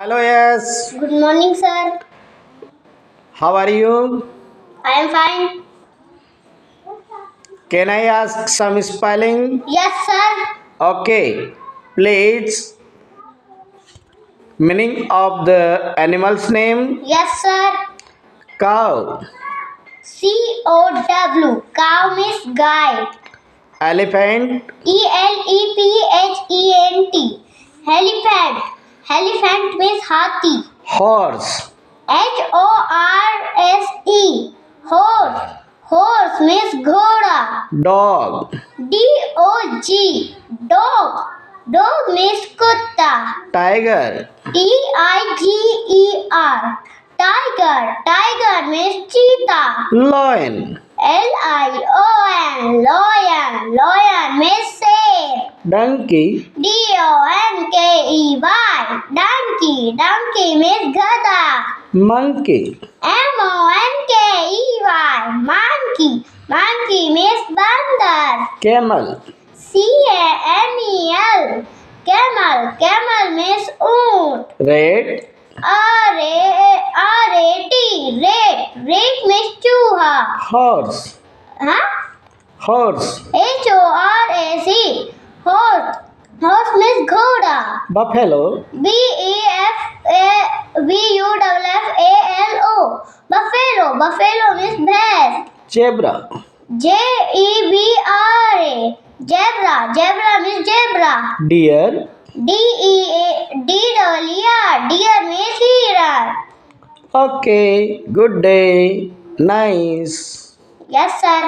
Hello, yes. Good morning, sir. How are you? I am fine. Can I ask some spelling? Yes, sir. Okay. Please. Meaning of the animal's name? Yes, sir. Cow. COW. Cow means guy. Elephant. ELEPHENT. Elephant. Elephant means hathi. Horse. HORSE. Horse. Horse means ghoda. Dog. DOG. Dog. Dog means kutta. Tiger. TIGER. Tiger. Tiger means cheetah. Lion. LION. Lion. Lion means sheep. Donkey. DONKEY. Donkey. Donkey means gada. Monkey. MONKEY. Monkey. Monkey means bandar. Camel. CAMEL. Camel. Camel means oot. Rat. RAT. Rat. Rat means chooha. Horse. Huh? Horse. HORAC. Horse. Horse means ghoda. Buffalo. BUFFALO. Buffalo. Buffalo means bhais. Zebra. JEBRA. Zebra. Zebra means zebra. Deer. DEER. Deer means deer. Okay. Good day. Nice. Yes, sir.